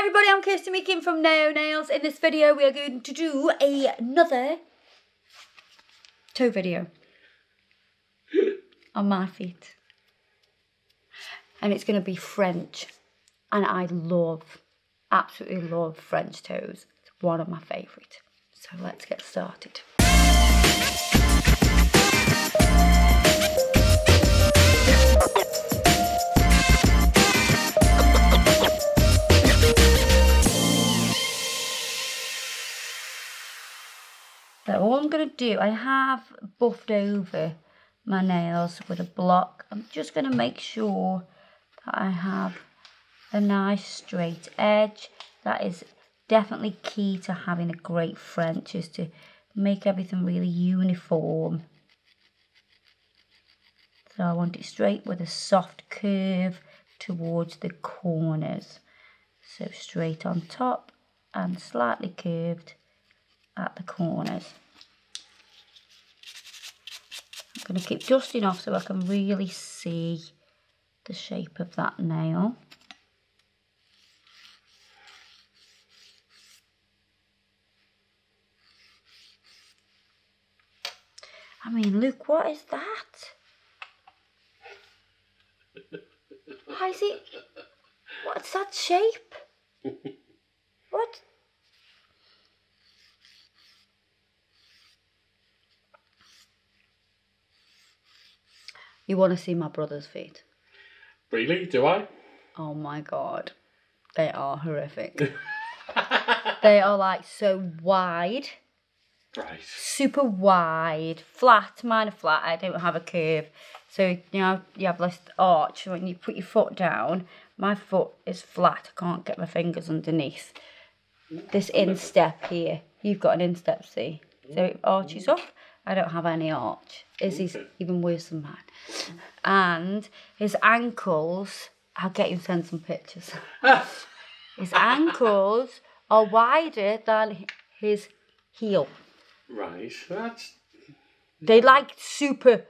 everybody, I'm Kirsty Meakin from Nao Nails. In this video we are going to do another toe video on my feet. And it's going to be French. And I absolutely love French toes. It's one of my favourite. So let's get started. So all I'm going to do, I have buffed over my nails with a block. I'm just going to make sure that I have a nice straight edge. That is definitely key to having a great French, is to make everything really uniform. So I want it straight with a soft curve towards the corners. So straight on top and slightly curved at the corners. I'm going to keep dusting off so I can really see the shape of that nail. I mean, look, what is that? Why is it? What's that shape? What? You want to see my brother's feet? Really? Do I? Oh my god. They are horrific. They are like so wide. Right. Super wide. Flat. Mine are flat. I don't have a curve. So, you know, you have less arch. When you put your foot down, my foot is flat. I can't get my fingers underneath. This instep here. You've got an instep, see? So it arches up. I don't have any arch. Izzy's even worse than mine. And his ankles, I'll get you to send some pictures. His ankles are wider than his heel. Right, that's... They like super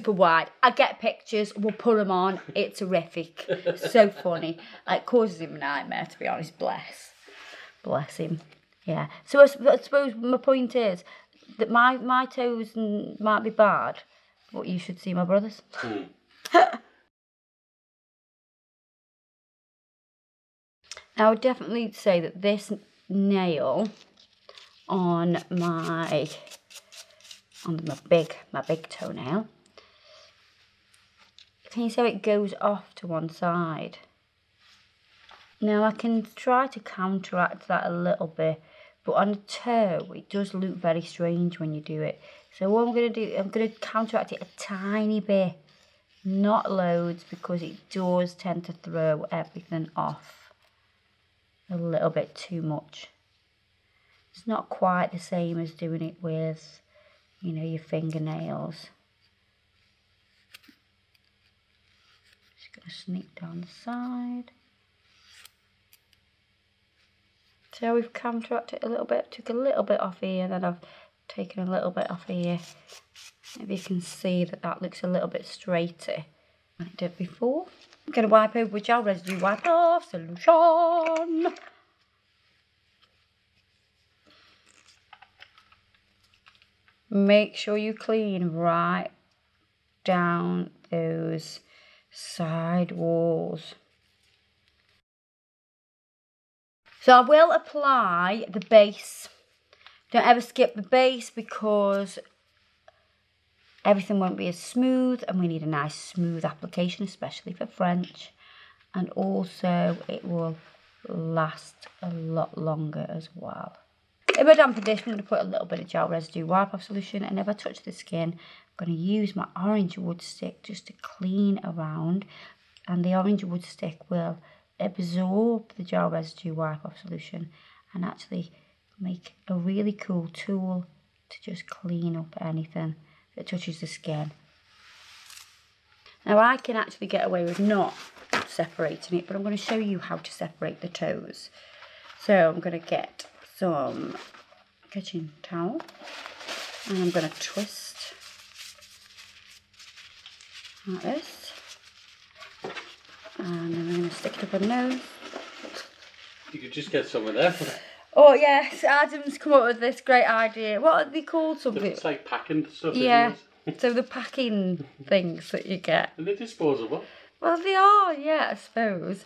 wide. I get pictures, we'll put them on. It's horrific. So funny. It causes him a nightmare, to be honest. Bless him. Yeah. So I suppose my point is that my toes might be bad, but you should see my brother's. Now, I would definitely say that this nail on my big toenail, can you see how it goes off to one side? Now I can try to counteract that a little bit, but on a toe it does look very strange when you do it. So what I'm going to do, I'm going to counteract it a tiny bit, not loads, because it does tend to throw everything off a little bit too much. It's not quite the same as doing it with, you know, your fingernails. Just going to sneak down the side. See how we've counteracted it a little bit? Took a little bit off here, then I've taken a little bit off here. Maybe you can see that that looks a little bit straighter than it did before. I'm going to wipe over with gel residue wipe off solution. Make sure you clean right down those side walls. So I will apply the base. Don't ever skip the base because everything won't be as smooth, and we need a nice smooth application, especially for French. And also it will last a lot longer as well. In my damper dish, I'm going to put a little bit of gel residue wipe off solution, and if I touch the skin, I'm going to use my orange wood stick just to clean around, and the orange wood stick will absorb the gel residue wipe off solution and actually make a really cool tool to just clean up anything that touches the skin. Now I can actually get away with not separating it, but I'm going to show you how to separate the toes. So I'm going to get some kitchen towel and I'm going to twist like this, and then I'm going to stick it up her nose You could just get some of them. Oh yes, Adam's come up with this great idea. What are they called? Something? It's like packing stuff, Yeah. isn't it? So the packing things that you get. And they're disposable. Well, they are. Yeah, I suppose.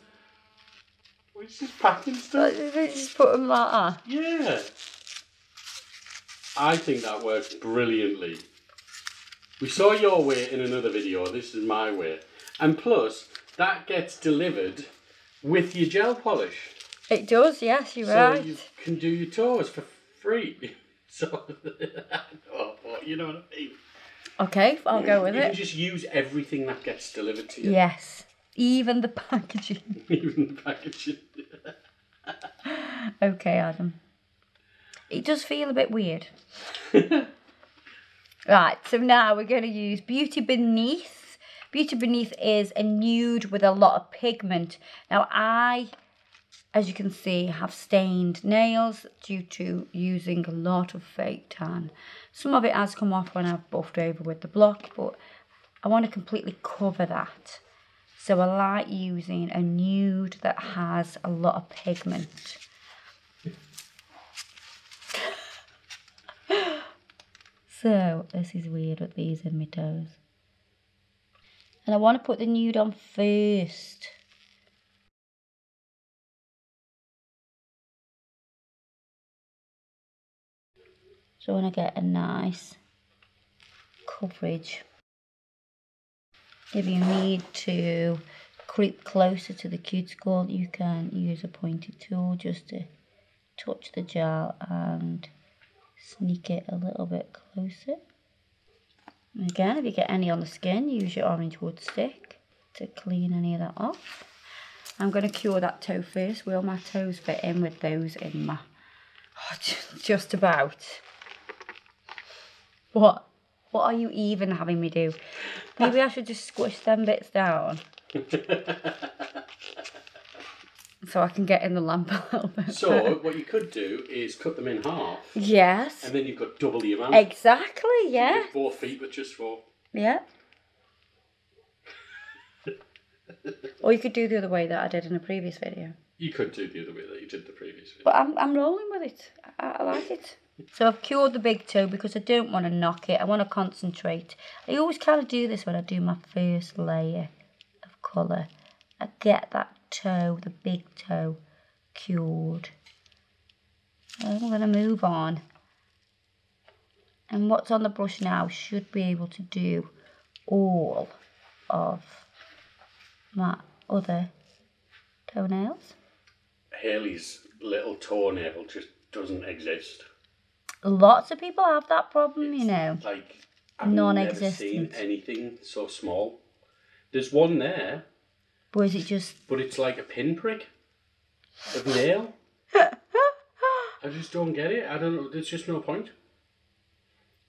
Well, it's just packing stuff. They just put them like that. Yeah. I think that works brilliantly. We saw your way in another video. This is my way. And plus, that gets delivered with your gel polish. It does, yes, you're So right. you can do your toes for free. So, you know what I mean? Okay, I'll go with You can it. just use everything that gets delivered to you. Yes, even the packaging. Even the packaging. Okay, Adam. It does feel a bit weird. Right, so now we're going to use Beauty Beneath. Beauty Beneath is a nude with a lot of pigment. Now I, as you can see, have stained nails due to using a lot of fake tan. Some of it has come off when I've buffed over with the block, but I want to completely cover that. So I like using a nude that has a lot of pigment. So this is weird with these in my toes. And I want to put the nude on first. So I want to get a nice coverage. If you need to creep closer to the cuticle, you can use a pointed tool just to touch the gel and sneak it a little bit closer. And again, if you get any on the skin, use your orange wood stick to clean any of that off. I'm going to cure that toe first. Will my toes fit in with those in my... Oh, just about. What? What are you even having me do? Maybe I should just squish them bits down. So I can get in the lamp a little bit. So what you could do is cut them in half. Yes. And then you've got double the amount. Exactly, yeah. Both feet with just 4. Yeah. Or you could do the other way that I did in a previous video. You could do the other way that you did the previous video. But I'm rolling with it. I like it. So I've cured the big toe because I don't want to knock it. I want to concentrate. I always kind of do this when I do my first layer of colour. I get that toe, the big toe, cured. I'm going to move on. And what's on the brush now should be able to do all of my other toenails. Hayley's little toenail just doesn't exist. Lots of people have that problem, you know. Like, I've never seen anything so small. There's one there. Or is it just... But it's like a pinprick of nail. I just don't get it. I don't know. There's just no point.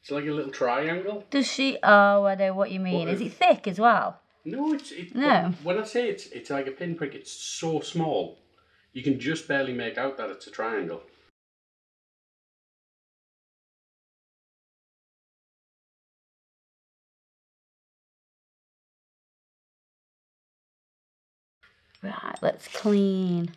It's like a little triangle. Does she... Oh, I know what you mean. Is it thick as well? No, No. When I say it's like a pinprick, it's so small. You can just barely make out that it's a triangle. Right, let's clean.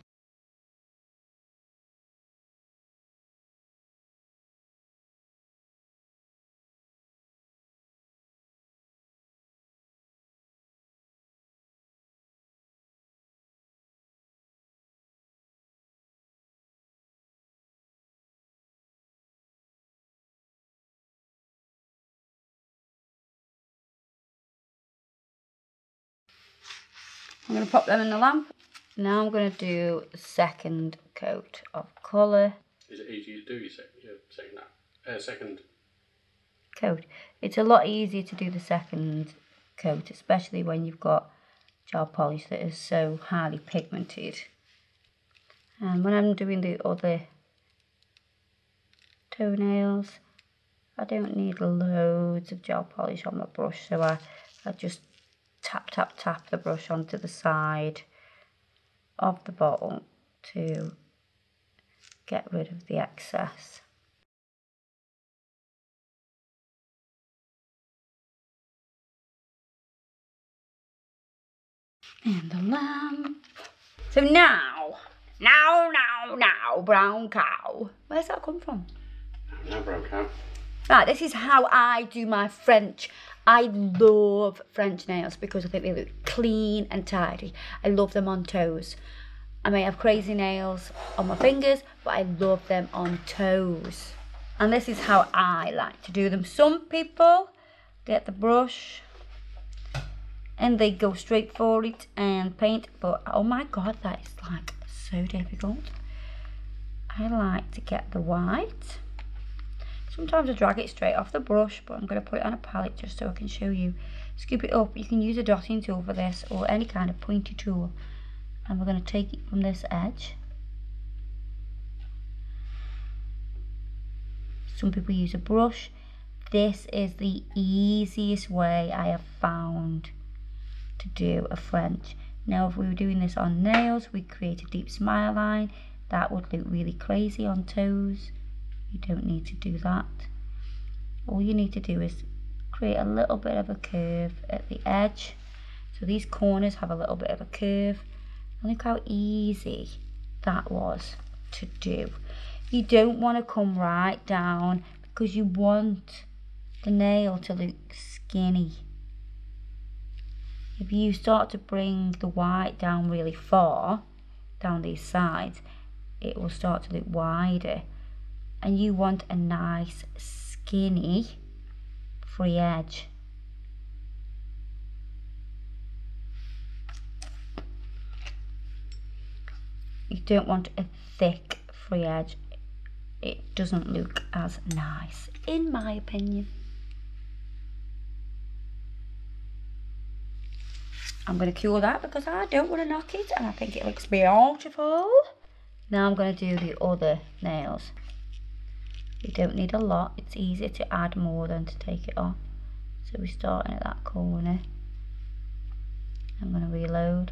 I'm going to pop them in the lamp. Now I'm going to do the second coat of colour. Is it easy to do your second Coat. It's a lot easier to do the second coat, especially when you've got gel polish that is so highly pigmented. And when I'm doing the other toenails, I don't need loads of gel polish on my brush, so I just tap the brush onto the side of the bottle to get rid of the excess. And the lamp. So now cow, brown cow. Where's that come from? No, brown cow. Right, this is how I do my French. I love French nails because I think they look clean and tidy. I love them on toes. I may have crazy nails on my fingers, but I love them on toes. And this is how I like to do them. Some people get the brush and they go straight for it and paint, but oh my god, that is like so difficult. I like to get the white. Sometimes I drag it straight off the brush, but I'm going to put it on a palette just so I can show you. Scoop it up. You can use a dotting tool for this or any kind of pointy tool. And we're going to take it from this edge. Some people use a brush. This is the easiest way I have found to do a French. Now if we were doing this on nails, we'd create a deep smile line. That would look really crazy on toes. You don't need to do that. All you need to do is create a little bit of a curve at the edge. So these corners have a little bit of a curve. And look how easy that was to do. You don't want to come right down because you want the nail to look skinny. If you start to bring the white down really far, down these sides, it will start to look wider. And you want a nice skinny free edge. You don't want a thick free edge. It doesn't look as nice, in my opinion. I'm going to cure that because I don't want to knock it and I think it looks beautiful. Now I'm going to do the other nails. You don't need a lot. It's easier to add more than to take it off. So we're starting at that corner. I'm going to reload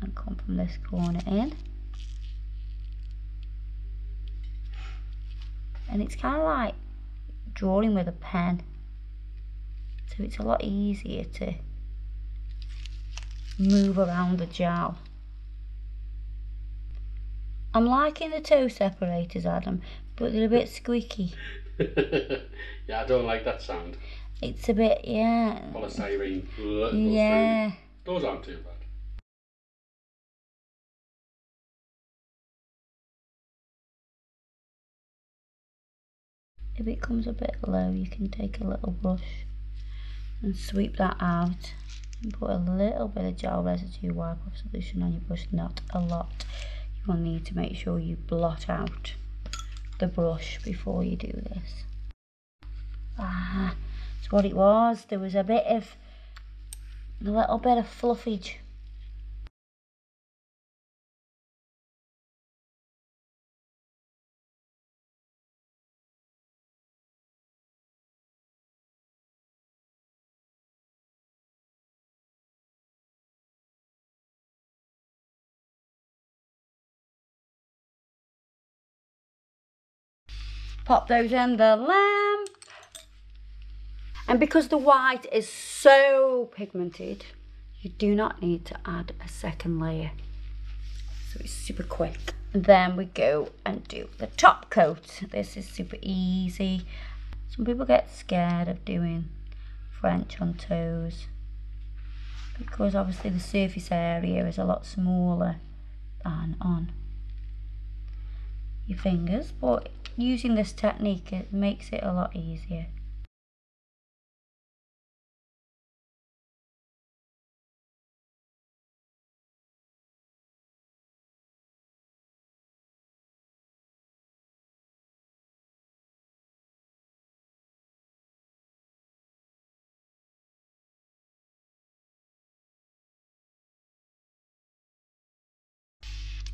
and come from this corner in. And it's kind of like drawing with a pen. So it's a lot easier to move around the jowl. I'm liking the toe separators, Adam, but they're a bit squeaky. Yeah, I don't like that sound. It's a bit, yeah. Polystyrene. Yeah. Those aren't too bad. If it comes a bit low, you can take a little brush and sweep that out and put a little bit of gel residue wipe off solution on your brush, not a lot. You will need to make sure you blot out the brush before you do this. That's what it was. There was a little bit of fluffage. Pop those in the lamp. And because the white is so pigmented, you do not need to add a second layer. So it's super quick. And then we go and do the top coat. This is super easy. Some people get scared of doing French on toes because obviously the surface area is a lot smaller than on your fingers, but using this technique, it makes it a lot easier.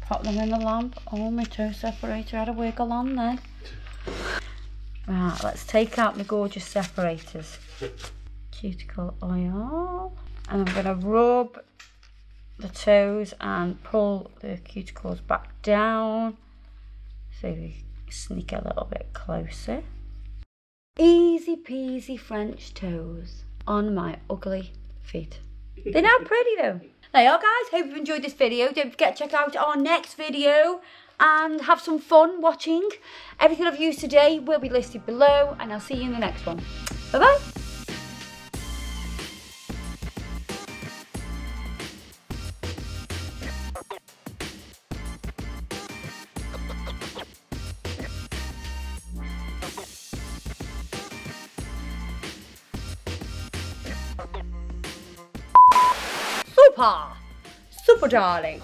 Pop them in the lamp. Oh, my toe separator had a wiggle on then. Right, let's take out my gorgeous separators. Cuticle oil. And I'm going to rub the toes and pull the cuticles back down so we sneak a little bit closer. Easy peasy French toes on my ugly feet. They're not pretty though. There you are, guys. Hope you've enjoyed this video. Don't forget to check out our next video and have some fun watching. Everything I've used today will be listed below, and I'll see you in the next one. Bye-bye. Super darling.